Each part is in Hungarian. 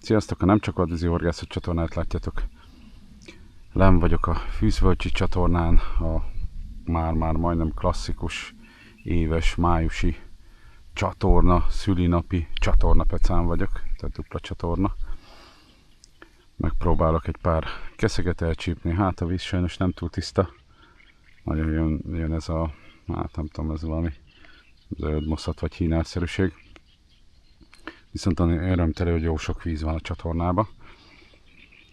Sziasztok! A Nem Csak Vadvízi Horgászat csatornát látjátok. Len vagyok a Fűzvölgyi csatornán, a már majdnem klasszikus éves májusi csatorna, szülinapi csatornapecán vagyok, tehát dupla csatorna. Megpróbálok egy pár keszeget elcsípni, hát a víz sajnos nem túl tiszta. Nagyon jön ez a, hát nem tudom, ez valami zöld moszat vagy hínárszerűség. Viszont örömteli, hogy jó sok víz van a csatornában.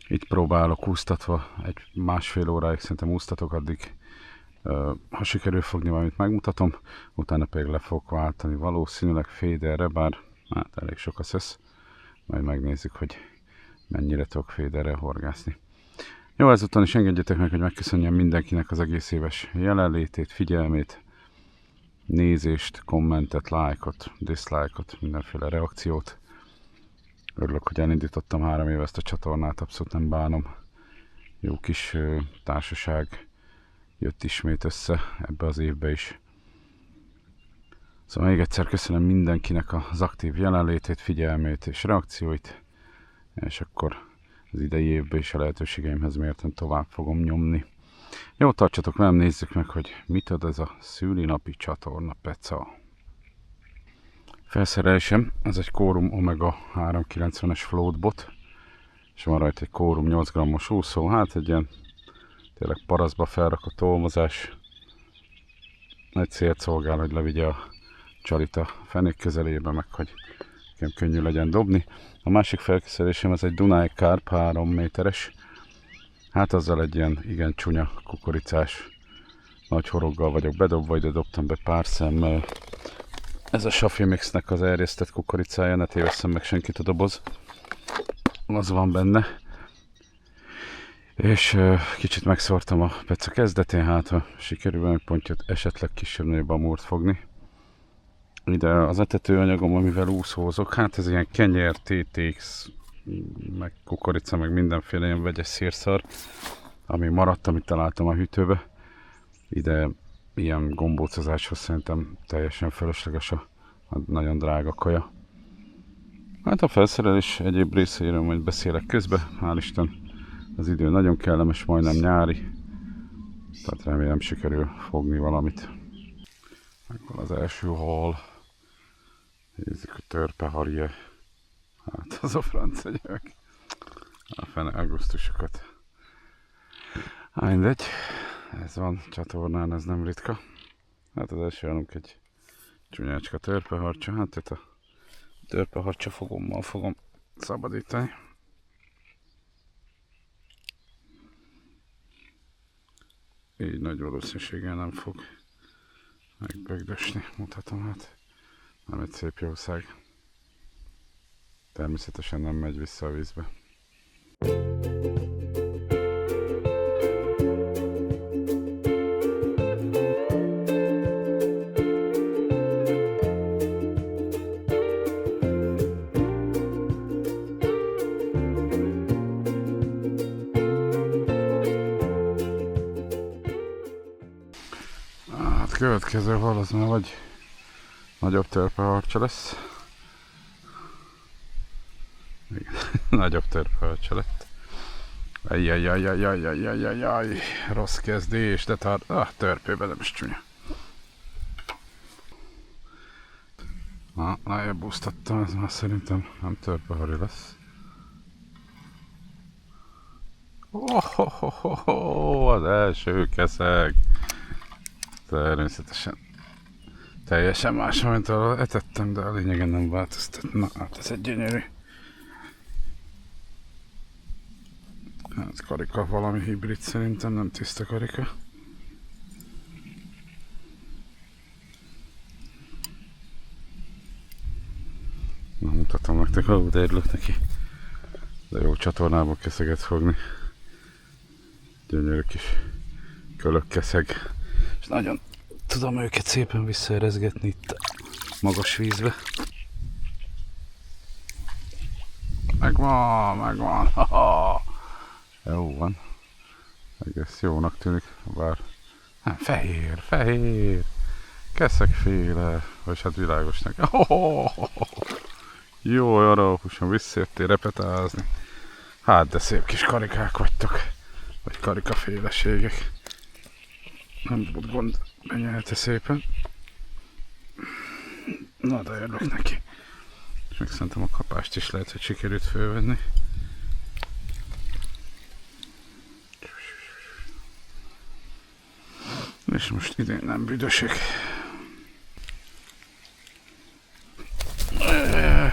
Itt próbálok úsztatva, egy másfél óráig szerintem úsztatok, addig ha sikerül fogni, valamit megmutatom, utána pedig le fogok váltani valószínűleg féderre, bár hát elég sok a szesz. Majd megnézzük, hogy mennyire tudok féderrel horgászni. Jó, ezúttal is engedjétek meg, hogy megköszönjem mindenkinek az egész éves jelenlétét, figyelmét, nézést, kommentet, lájkot, diszlájkot, mindenféle reakciót. Örülök, hogy elindítottam 3 éve ezt a csatornát, abszolút nem bánom. Jó kis társaság jött ismét össze ebbe az évbe is. Szóval még egyszer köszönöm mindenkinek az aktív jelenlétét, figyelmét és reakcióit, és akkor az idei évben is a lehetőségeimhez mérten tovább fogom nyomni. Jó, tartsatok velem, nézzük meg, hogy mit ad ez a szülinapi csatorna peca. Felszerelésem, ez egy Corum Omega 390-es floatbot, és van rajta egy Corum 8 g-os úszó, hát egy ilyen tényleg parasztba felrakott tolmozás. Egy célt szolgál, hogy levigye a csalit a fenék közelébe, meg hogy nekem könnyű legyen dobni. A másik felkészülésem ez egy Dunai Carp 3 méteres, hát azzal egy ilyen igen csúnya kukoricás nagy horoggal vagyok bedobva, ide dobtam be pár szemmel. Ez a Safi Mixnek az erjesztett kukoricája, ne tévesszem meg senkit a doboz. Az van benne. És kicsit megszórtam a peca kezdetén, hát ha sikerül valami pontyot, esetleg kisebb-nagyobb amúrt fogni. Ide az etetőanyagom, amivel úszózok, hát ez ilyen kenyer, TTX, meg kukorica, meg mindenféle ilyen vegyes szírszar, ami maradt, amit találtam a hűtőbe. Ide ilyen gombócozáshoz szerintem teljesen fölösleges a nagyon drága kaja. Hát a felszerelés egyéb részeiről majd beszélek közben, hál' Isten az idő nagyon kellemes, majdnem nyári, tehát remélem sikerül fogni valamit. Megvan az első hal, nézzük a törpeharje, hát az a francia gyerek, a fene augusztusokat. Mindegy, ez van csatornán, ez nem ritka. Hát az első állunk egy csúnyácska törpeharcsa, hát itt a törpeharcsa fogommal fogom szabadítani. Így nagy valószínűséggel nem fog megbögdösni, mutatom, hát nem egy szép jószág. Természetesen nem megy vissza a vízbe. Következő hal az már vagy nagyobb törpeharcsa lesz. Nagyobb törpeharcsa lett. Ajjajjajjajjajjajjajjaj, rossz kezdés, de törpőben nem is csúnya. Nájebb úsztattam, ez már szerintem nem törpehari lesz. Az első keszeg. Természetesen teljesen más, mint ahol etettem, de a lényegen nem változtat. Na, hát ez egy gyönyörű. Hát karika valami hibrid szerintem, nem tiszta karika. Na, mutatom nektek, de örülök neki. De jó csatornából keszeget fogni. Gyönyörű kis kölökkeszeg. És nagyon tudom őket szépen visszaerezgetni itt a magas vízbe. Megvan. Jó van. Egész jónak tűnik, bár fehér. Keszegféle, vagy hát világosnak. Jó, arra okosan visszajöttél repetázni. Hát, de szép kis karikák vagytok. Vagy karikaféleségek. Nem volt gond, benyelte szépen. Na, de örülök neki. És meg szerintem a kapást is lehet, hogy sikerült fölvenni. És most idén nem büdösök.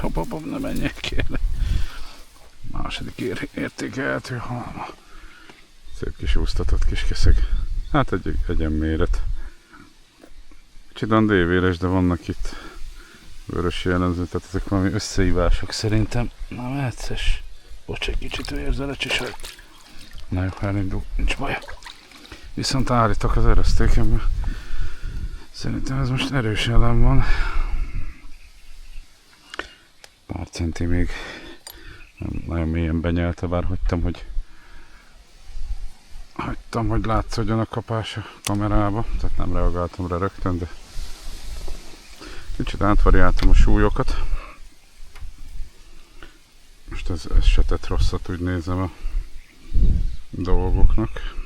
Hopp, ne menjek kérlek. Második értékelhető halma. Szép kis úsztatott kis keszeg. Hát egy egyenméret. Kicsit dévéres, de vannak itt vörös jellemző, tehát ezek valami összeívások szerintem. Na mehetszes. Bocs, egy kicsit érzeletes vagy. Na jó, elindul, nincs baj. Viszont állítok az eresztékemben. Szerintem ez most erős elem van. Pár centi még nem nagyon mélyen benyelte, bár hagytam, hogy látszódjon a kapás a kamerába, tehát nem reagáltam rá rögtön, de kicsit átvariáltam a súlyokat. Most ez se tett rosszat, úgy nézem a dolgoknak.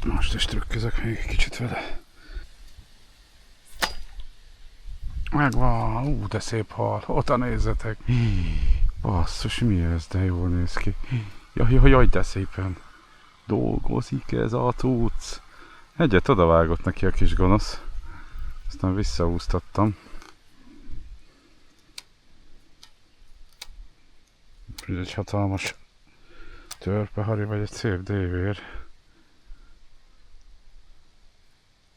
Most is trükközök még egy kicsit vele. Megvan, de szép hal, oda nézzetek. Basszus, mi ez, de jól néz ki. Jaj, de szépen dolgozik ez a cucc. Egyet odavágott neki a kis gonosz. Aztán visszahúztattam. Egy hatalmas törpehari, vagy egy szép dévér.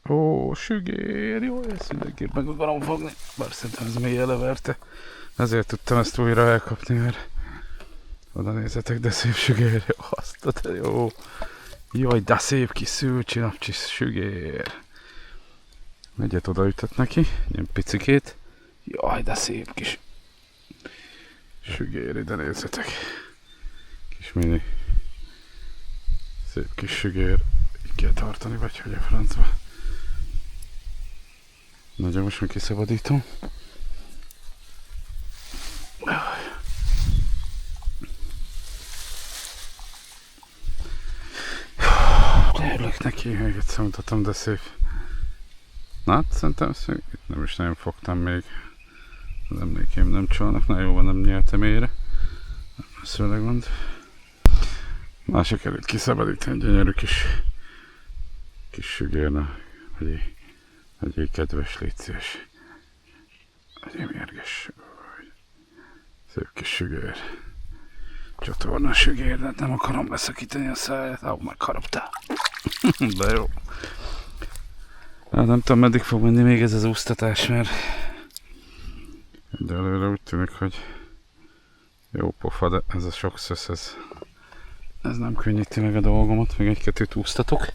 Ó, sügér, jó, ezt mindenképp meg akarom fogni. Bár szerintem ez mély eleverte. Ezért tudtam ezt újra elkapni, mert oda nézzetek, de szép sügér. Azt a jó. Jaj, de szép kis szülcsinapcsis sügér. Egyet odaütött neki, ilyen picikét. Jaj, de szép kis sügér, ide nézzetek. Kis mini. Szép kis sügér. Így kell tartani, vagy hogy a francba. Nagyon most kiszabadítom. Örülök neki, még egyszer mutatom, de szép. Na hát szerintem itt nem is nagyon fogtam még. Az emlékeim nem csalnak, na jó van, nem nyertem ére. Szőleg mond. Már sikerült kiszabadítani, gyönyörű kis sügérna. Egy kedves, légy szíves. Egy mérges. Szép kis sügér. Csatorna sügér, de nem akarom leszakítani a száját. Megharaptál. De jó. Hát nem tudom, meddig fog menni még ez az úsztatás, mert de előre úgy tűnik, hogy jó pofa, de ez a sok szösz, ez nem könnyíti meg a dolgomat, még egy-kettőt úsztatok.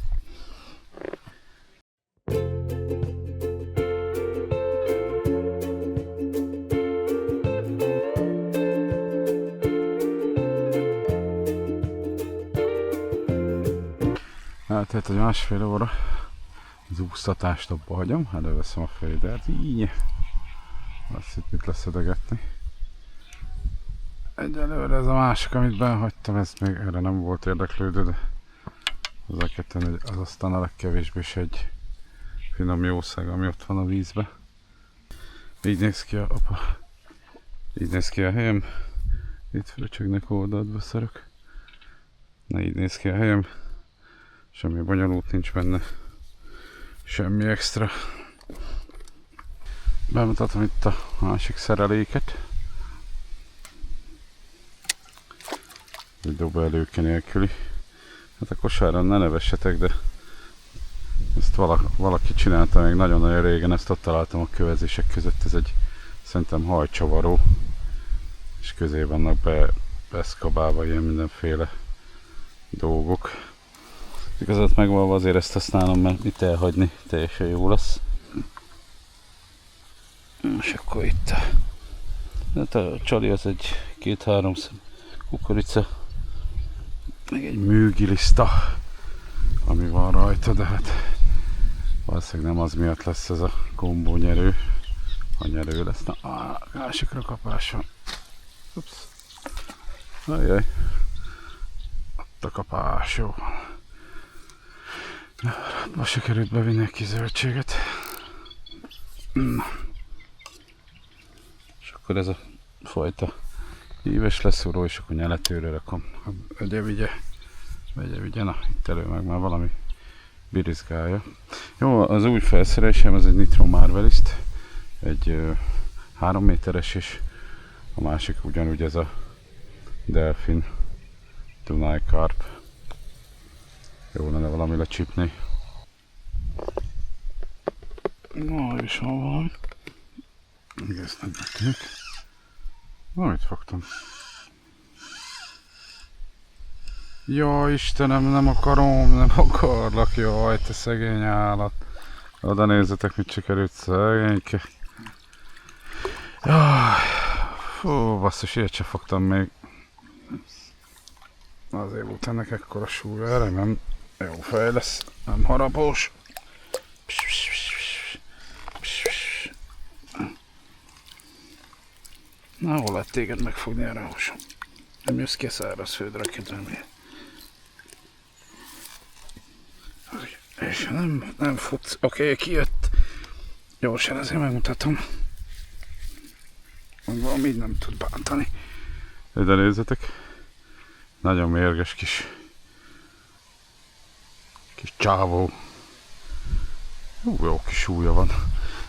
Tehát egy másfél óra az úsztatást abba hagyom, előveszem a fédert, így azt itt mit leszedegetni. Egyelőre ez a másik, amit benhagytam, ez még erre nem volt érdeklődő, de az aztán a legkevésbé is egy finom jószág, ami ott van a vízbe. Így néz ki a helyem. Itt fröcsögnek oldalt szarok. Na, így néz ki a helyem. Semmi bonyolult nincs benne. Semmi extra. Bemutatom itt a másik szereléket. Egy dobálőke nélküli. Hát a kosáron ne nevessetek, de ezt valaki csinálta még nagyon-nagyon régen, ezt ott találtam a kövezések között. Ez egy szerintem hajcsavaró. És közé vannak beszkabálva ilyen mindenféle dolgok. Igazat megvalva azért ezt használom, mert itt elhagyni teljesen jó lesz. És akkor itt a csali az egy 2-3 szem kukorica, meg egy műgiliszta, ami van rajta, de hát valószínűleg nem az miatt lesz ez a kombónyerő, ha nyerő lesz. Na, másikra kapás van. Ups. Ajjaj. Ott a kapás, jó. Na, most sikerült bevinni egy kis zöldséget. Na. És akkor ez a fajta híves leszúró, és akkor nyeletőre rakom. Vigye, na, itt elő meg már valami birizgálja. Jó, az új felszerelésem, ez egy Nitro Marvelist, egy 3 méteres, és a másik ugyanúgy ez a Delfin Dunai Carp. Jó lenne valami lecsípni. Na, és van valami. Még ezt nem megtűnik. Na, mit fogtam? Jaj, Istenem, nem akarlak, jaj, te szegény állat. Oda nézzetek, mit sikerült, szegényke. Jaj, fú, basszus, ilyet se fogtam még. Azért volt ennek ekkora súlya, remélem jó fej lesz, nem harapós. Na, hol lehet téged megfogni erre, húsom? Nem jössz ki a száraz földre, kedvemért. És nem futsz. Oké, kijött. Gyorsan ezért megmutatom. Valami így nem tud bántani. Ide nézzetek. Nagyon mérges kis csávó. Jó kis súlya van.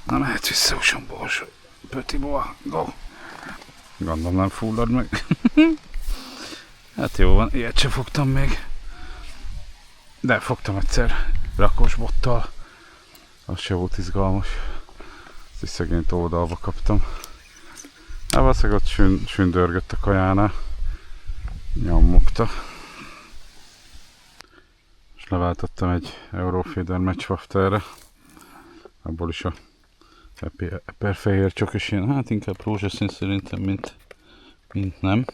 Na, mehetsz vissza, húsom, borsó. Pöti boa, go. Gondolom nem fullad meg. Hát jó van, ilyet sem fogtam még. De fogtam egyszer rakos bottal. Az se volt izgalmas. Ezt is szegény oldalba kaptam. Hát valószínűleg ott sündörgött a kajánál. Nyommogta. És leváltottam egy Eurofeeder Matchwafterre. Abból is a eperfehér csak is ilyen, hát inkább rózsaszín szerintem, mint nem.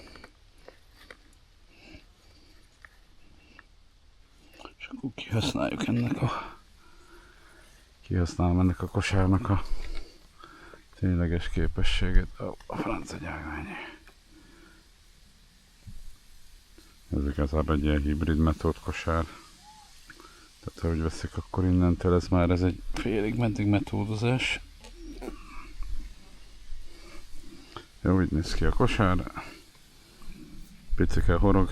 És akkor kihasználom ennek a kosárnak a tényleges képességet. A francia gyágányi. Ez igazából egy ilyen hibrid metód kosár. Tehát ha úgy veszik, akkor innentől ez egy félig meddig metódozás. Jó, így néz ki a kosár. Picike horog.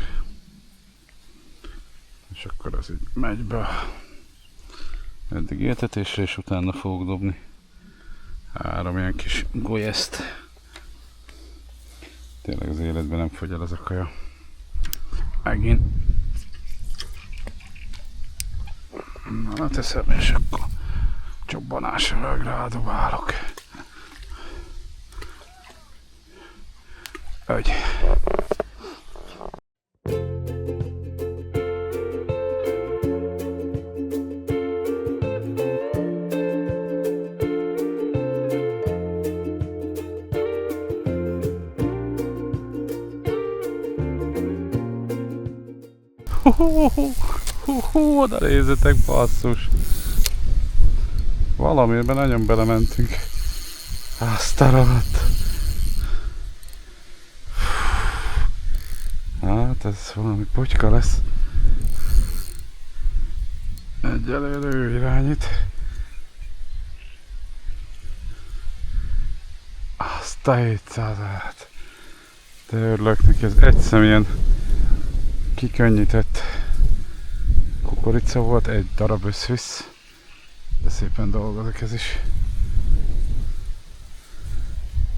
És akkor ez így megy be eddig éltetésre, és utána fogok dobni 3 ilyen kis golyeszt. Tényleg az életben nem fogy el ez a kaja. Megint. Na, teszem, és akkor csobbanásra rádobálok. Hogy. Oda nézzetek, basszus! Valamiben nagyon belementünk. Azt a rohadt. Hát ez valami potyka lesz. Egyelőre ő irányít. Azt a 700-át. De örülök neki, ez egyszer ilyen kikönnyített kukorica volt, egy darab összvisz. De szépen dolgozik ez is.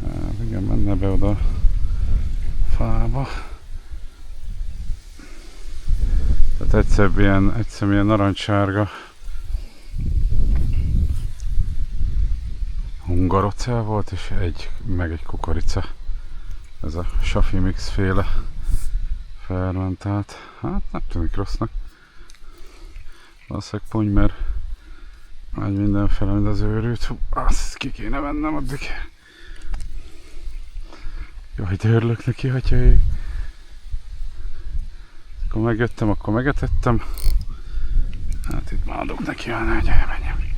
Hát igen, menne be oda a fába. Tehát egyszer ilyen narancssárga hungarocell volt, és meg egy kukorica. Ez a Safi Mix féle fermentált. Hát nem tűnik rossznak. Valószínűleg pony, mert megy mindenfele, mint az őrült. Hú, azt ki kéne vennem addig. Jaj, de örülök neki, hogyha ég. Akkor megjöttem, akkor megetettem. Hát itt már adok neki, hogy elmenjem.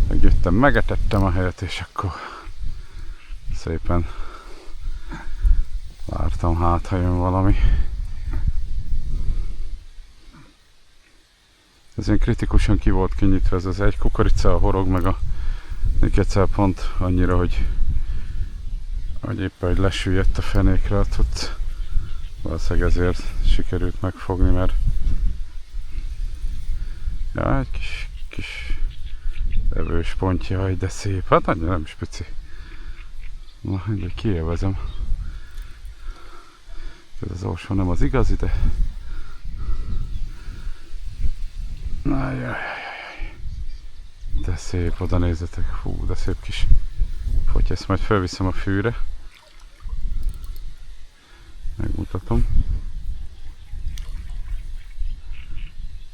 Megjöttem, megetettem a helyet, és akkor szépen vártam, hát ha jön valami. Ez ilyen kritikusan ki volt kinyitva ez az egy kukorica, a horog meg a nikecel pont annyira, hogy éppen hogy lesüllyedt a fenékre, ott valószínűleg ezért sikerült megfogni, mert ja, egy kis evős pontja, de szép, hát annyira nem is pici. Na, mindegy, kiélvezem. Ez az orsó nem az igazi, de ajajajajaj. De szép, oda nézzetek, hú, de szép kis foty, ezt majd felviszem a fűre. Megmutatom.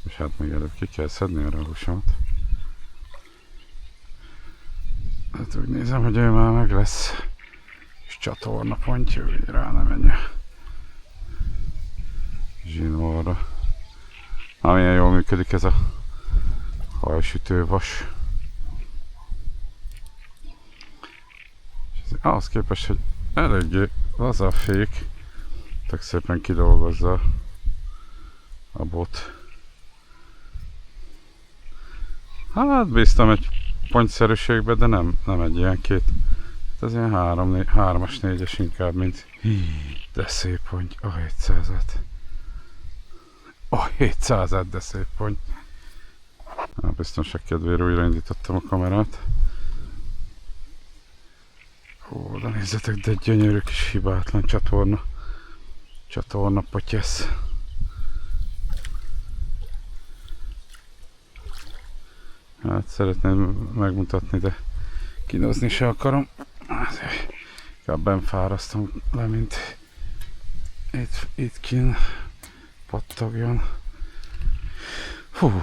És hát még előbb ki kell szedni arra a húsomat. Hát úgy nézem, hogy ő már meg lesz. És csatorna pontja, hogy rá ne menjen zsinórra. Amilyen jól működik ez a hajsütő vas. Ahhoz képest, hogy eléggé laza a fék, tök szépen kidolgozza a bot. Hát bíztam egy pontszerűségbe, de nem egy ilyen két. Ez ilyen 3-as, 4-es inkább, mint de szép pont, a 700-at. A 700-at, de szép pont. A biztonság kedvéért újraindítottam a kamerát. Ó, de nézzetek, de gyönyörű kis hibátlan csatorna potyesz. Hát szeretném megmutatni, de kínozni se akarom. Inkább benfárasztom le, mint itt kín pattogjon. Hú,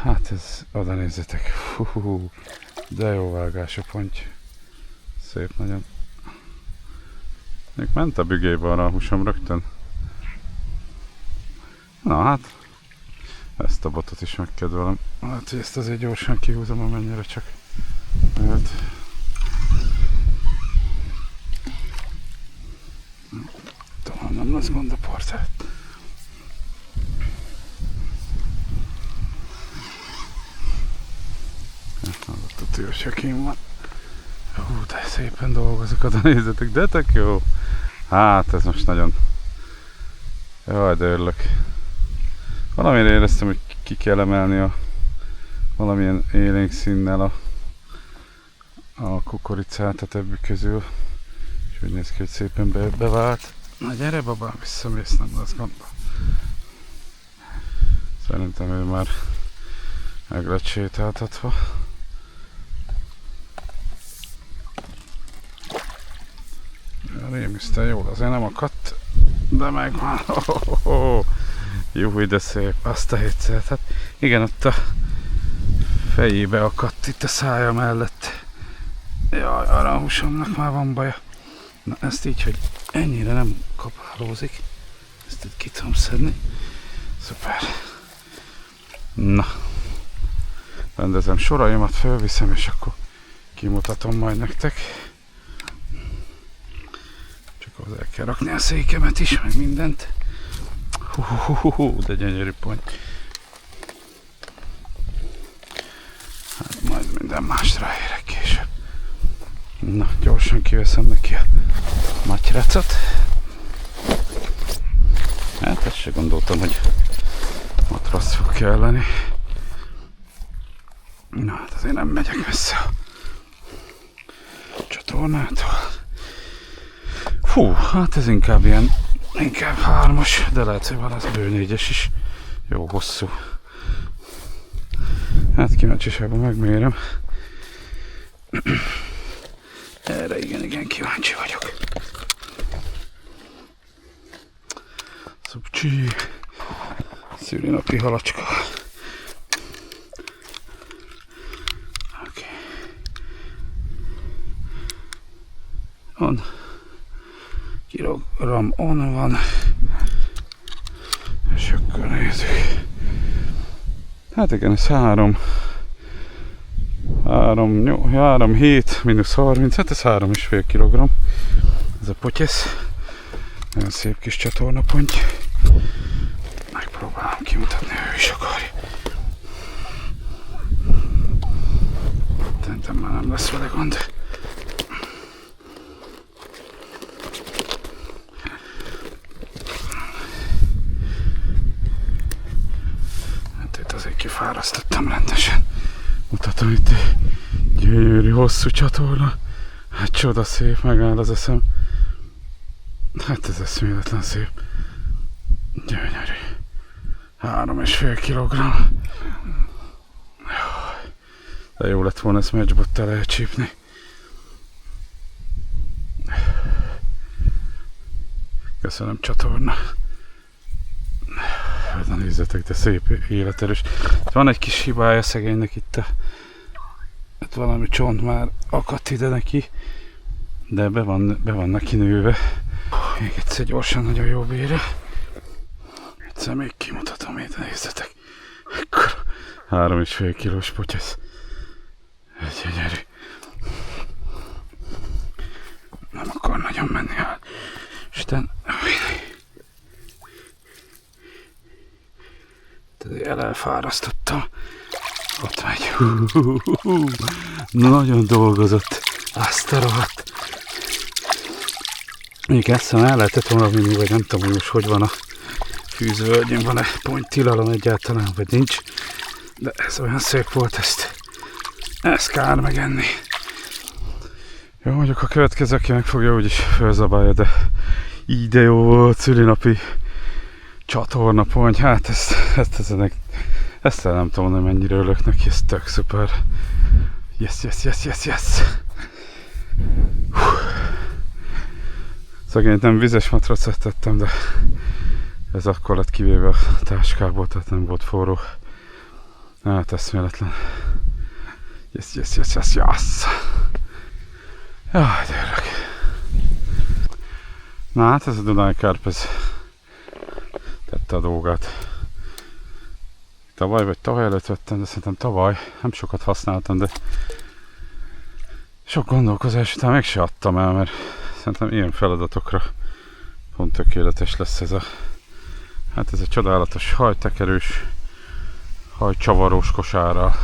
hát ez, oda nézzetek. Hú, de jó vágás a ponty. Szép nagyon. Még ment a bügébe arra a húsom rögtön. Na hát, ezt a botot is megkedvelem. Hát, hogy ezt azért gyorsan kihúzom, amennyire csak lehet. Talán nem lesz gond a portát. Ott a tűrsekim van. Hú, de szépen dolgozok, oda nézzetek, de tök jó. Hát ez most nagyon... Jaj, de örülök. Valamire éreztem, hogy ki kell emelni valamilyen élénk színnel a kukoricát a többi közül. És úgy néz ki, hogy szépen bevált. Na gyere babám, visszamész, nem lesz gond. Szerintem ő már meg lett sétáltatva. Rémisztően jól, azért nem akadt, de megvan. Jó, de szép, azt a 700. Hát igen, ott a fejébe akadt itt a szája mellett. Jaj, arra a húsomnak már van baja. Na ezt így, hogy ennyire nem kapálózik. Ezt itt ki tudom szedni. Szuper. Na. Rendezem soraimat, felviszem, és akkor kimutatom majd nektek. Csak hozzá kell rakni a székemet is, meg mindent. De gyönyörű pont. Hát majd minden más ráérek később. Na, gyorsan kiveszem neki a matyrácot. Hát ezt se gondoltam, hogy matrasz fog kelleni. Na, hát azért nem megyek messze a csatornától. Fú, hát ez inkább ilyen, inkább 3-as, de lehet, hogy van az bő 4-es is. Jó hosszú. Hát kíváncsiságban megmérem. Erre igen, kíváncsi vagyok. Szupcsi. Szülinapi halacska. Oké. On. Kilogramm on van. És akkor nézzük. Hát igen, ez 3 3, 7, mínusz 30, hát ez 3,5 kg. Ez a potyesz. Nagyon szép kis csatornaponty. Megpróbálom kimutatni, ő is akarja. Szerintem már nem lesz vele gond. Hát itt azért kifárasztottam rendesen. Mutatom itt egy gyönyörű, hosszú csatorna. Hát csoda szép, megáll az eszem. Hát ez eszméletlen szép. Gyönyörű. 3,5 kg. De jó lett volna ezt matchbottal elcsípni. Köszönöm, csatorna. Na nézzetek, de szép, életerős. Van egy kis hibája szegénynek itt hát valami csont már akadt ide neki. De be van neki nőve. Még egyszer gyorsan, nagyon jó bírja. Egyszer még kimutatom, ide nézzetek. Ekkor 3,5 kilós potyesz. Gyönyörű. Nem akar nagyon menni el. Isten. Elfárasztottam. Ott megy. Nagyon dolgozott. Azt a rohadt. Még eszem el lehetett volna vinni, vagy nem tudom, hogy most hogy van a fűzővölgyén, van-e ponttilalom egyáltalán, vagy nincs. De ez olyan szép volt, ezt kár megenni. Jó, mondjuk a következő, aki megfogja, úgyis felzabálja, de így de jó volt, szülinapi csatornapony. Hát ezt nem tudom mondani, mennyire örülök neki, ez tök szuper. Yes. Szegényt nem vizes matracot tettem, de ez akkor lett kivéve a táskából, tehát nem volt forró. Hát eszméletlen. Yes. Jaj, de örülök. Na hát ez a Dunai Carp, ez tette a dolgát. Tavaly vagy tavaly előtt vettem, de szerintem tavaly nem sokat használtam, de sok gondolkozás után meg se adtam el, mert szerintem ilyen feladatokra pont tökéletes lesz ez ez a csodálatos hajtekerős, hajcsavarós kosárral.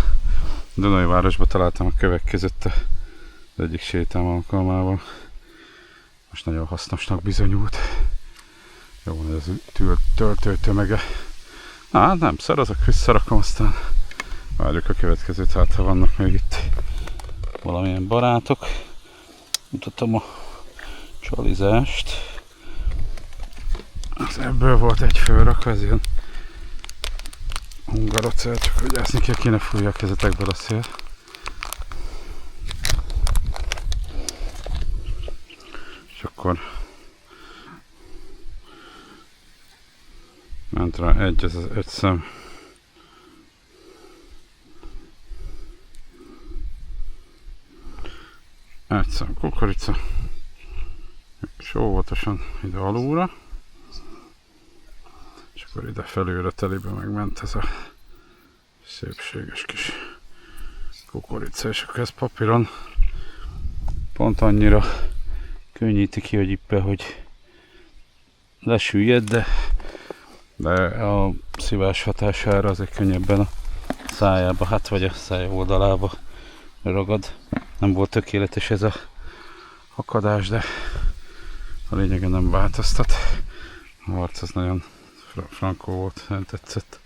Dunai városba találtam a kövek között az egyik sétám alkalmával. Most nagyon hasznosnak bizonyult. Jó, ez töltő tömege. Hát nem, szarazok, visszarakom, aztán várjuk a következőt, hát ha vannak még itt valamilyen barátok. Mutatom a csalizást. Az ebből volt egy fölrakva, ez ilyen hungarocel, csak vigyázni kell, kéne fújja a kezetekből a szél. És akkor ment rá egy szem. Egy szem kukorica. És óvatosan ide alulra. És akkor ide felülre telibe megment ez a szépséges kis kukorica. És akkor ez papíron pont annyira könnyíti ki, hogy éppen, hogy lesüllyed, de a szívás hatására azért könnyebben a szájába, hát vagy a szája oldalába ragad. Nem volt tökéletes ez a akadás, de a lényegen nem változtat. A harc az nagyon frankó volt, nem tetszett.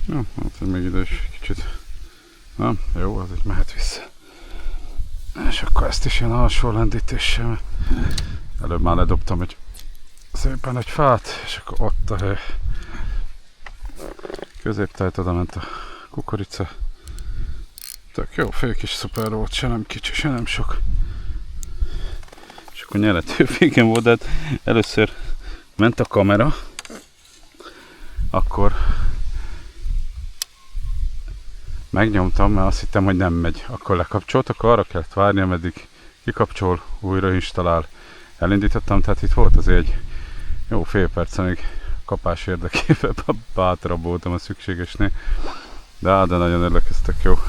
Jó, hát még ide is kicsit. Nem? Jó, az így mehet vissza. És akkor ezt is ilyen alsó lendítéssel. Előbb már ledobtam szépen egy fát, és akkor ott a hely. Középtájt oda ment a kukorica. Tök jó, fék is szuper volt, se nem kicsi, se nem sok. És akkor nyerető féken volt, de először ment a kamera, akkor megnyomtam, mert azt hittem, hogy nem megy. Akkor lekapcsolt, akkor arra kellett várni, ameddig kikapcsol, újra installál. Elindítottam, tehát itt volt azért egy jó fél perc, amíg kapás érdekében bátrabb voltam a szükségesnél. De nagyon örülök, ez tök jó.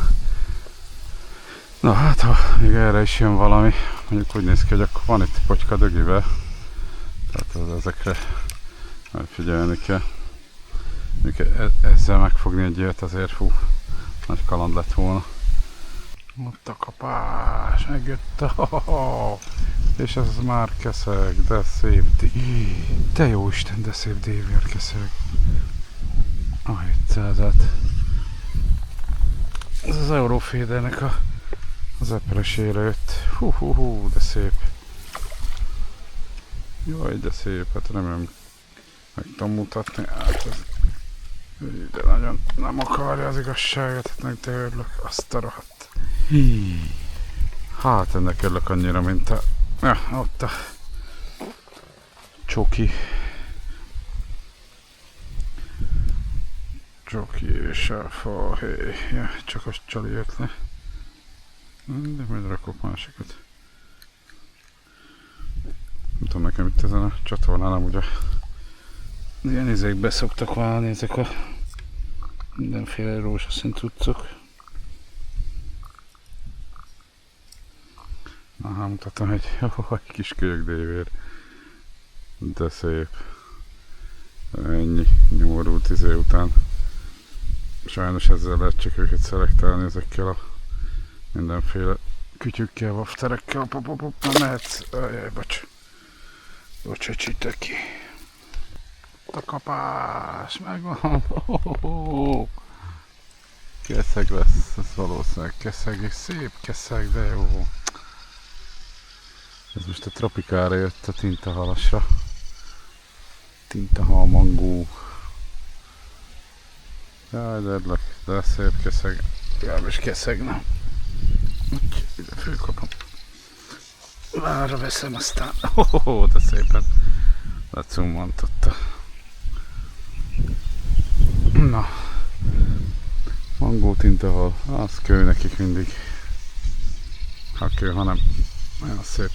Na hát, ha még erre is jön valami, mondjuk úgy néz ki, hogy akkor van itt pocska dögivel. Tehát ezekre majd figyelni kell. Ezzel megfogni egy ilyet azért, hú, nagy kaland lett volna. Ott a kapás, megjött. És ez már keszeg, de szép te jó Isten, de szép dévér keszeg. A 700-at. Ez az Eurofedernek az epelesére jött. Hú, de szép. Jaj, de szép, hát remélem meg tudom mutatni. Hát ez, de nagyon nem akarja az igazságot, hát meg de örülök, azt a rohadt. Hát ennek örülök annyira, mint ott a csoki. Csoki és a fahéj. Ja, csak az csali jött le. De majd rakok másikat. Nem tudom nekem itt ezen a csatornán amúgy ilyen izékbe szoktak válni ezek a mindenféle rózsaszín cuccok. Aha, mutatom egy kis kölyökdévér. De szép. Ennyi nyomorult izé után. Sajnos ezzel lehet csak őket szelektálni, ezekkel a mindenféle kütyükkel, wafterekkel. Nem mehetsz. Ajaj, bocs. Bocs, hogy csítek ki. A kapás, megvan. Keszeg lesz, ez valószínűleg keszeg, és szép keszeg, de jó. Ez most a tropikára jött a tintahalasra. Tintahal mangó. Jaj, de örülök, de szép keszeg. Legalábbis keszeg, nem. Úgy, ide fölkapom. Várra veszem, aztán... de szépen lecummantotta. Na. Mangó tintahal, az kő nekik mindig. Ha kő, hanem olyan szép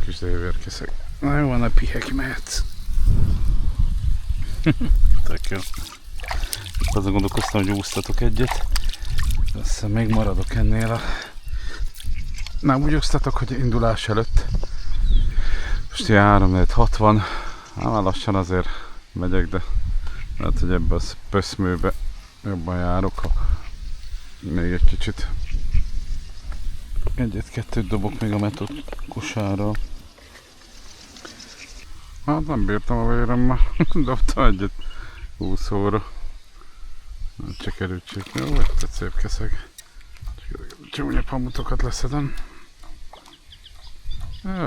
kis dévérkeszeg. Na jó, van a pihek, mehetsz. Tök jó. Azon gondolkoztam, hogy úsztatok egyet. Aztán még maradok ennél a... Nem úgy úsztatok, hogy indulás előtt. Most ilyen 3-4-60. Már lassan azért megyek, de lehet, hogy ebbe a pöszmőbe jobban járok, ha még egy kicsit. Egyet-kettőt dobok még a metód kosárral. Hát nem bírtam a véremmel, dobtam egyet 20 óra. Csak erőtség. Jó, egy szép keszeg. Csúnya pamutokat leszedem.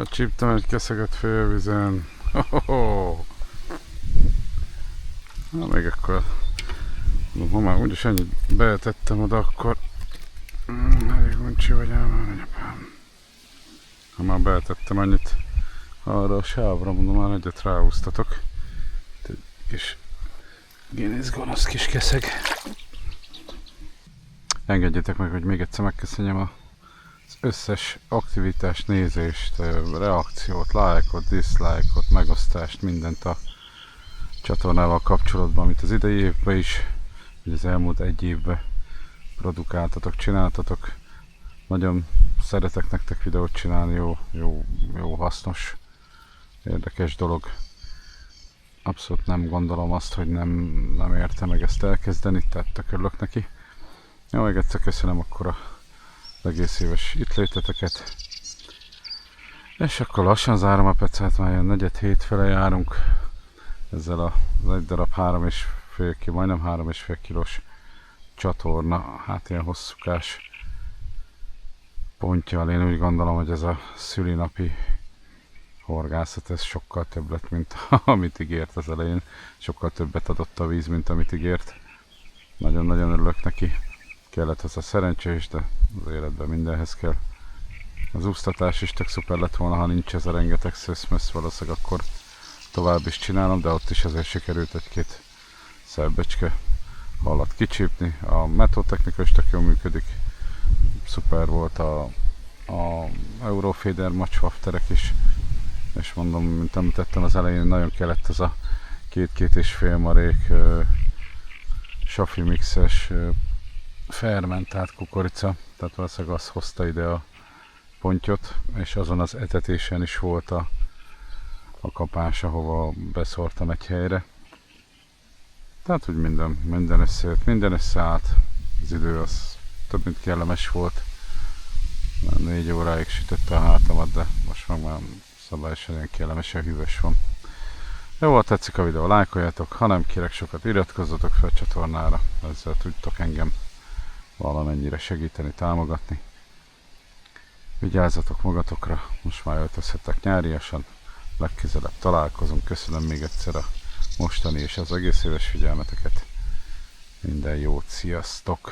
Csíptem egy keszeget félvizen. Na még akkor, ha már úgyis ennyit betettem oda, akkor elég uncsi vagy anyapám. Ha már betettem ennyit arra a sávra, mondom, már egyet ráúsztatok. Egy kis génész gonosz kis keszeg. Engedjétek meg, hogy még egyszer megköszönjem az összes aktivitást, nézést, reakciót, lájkot, diszlájkot, megosztást, mindent a csatornával kapcsolatban, amit az idei évben is, vagy az elmúlt egy évben produkáltatok, csináltatok. Nagyon szeretek nektek videót csinálni, jó hasznos, érdekes dolog. Abszolút nem gondolom azt, hogy nem értem meg ezt elkezdeni, tehát tök örülök neki. Jó, még egyszer köszönöm akkor az egész éves itt léteteket. És akkor lassan zárom a pecát, már ilyen 4-7 fele járunk. Ezzel az egy darab 3,5 kg, majdnem 3,5 kilós csatorna, hát ilyen hosszúkás pontjal. Én úgy gondolom, hogy ez a szülinapi horgászat, ez sokkal több lett, mint amit ígért az elején. Sokkal többet adott a víz, mint amit ígért. Nagyon-nagyon örülök neki. Kellett az a szerencse is, de az életben mindenhez kell. Az úsztatás is tök szuper lett volna, ha nincs ez a rengeteg szöszmösz, valószínűleg akkor tovább is csinálom, de ott is azért sikerült egy-két szelbecske halat kicsípni. A metódtechnika is tök jól működik. Szuper volt a Eurofeder macswafterek is. És mondom, mint említettem az elején, nagyon kellett ez a 2-2,5 marék safi mixes fermentált kukorica, tehát valószínűleg az hozta ide a pontyot, és azon az etetésen is volt a kapás, ahova beszórtam egy helyre. Tehát úgy minden összejött, minden összeállt. Az idő az több mint kellemes volt. 4 óráig sütötte a hátamat, de most már szabályosan ilyen kellemesen hűvös van. Jó, ha tetszik a videó, lájkoljátok, ha nem kérek sokat, iratkozzatok fel a csatornára, ezzel tudtok engem valamennyire segíteni, támogatni. Vigyázzatok magatokra, most már öltözhettek nyáriasan, legközelebb találkozunk, köszönöm még egyszer a mostani és az egész éves figyelmeteket. Minden jót, sziasztok!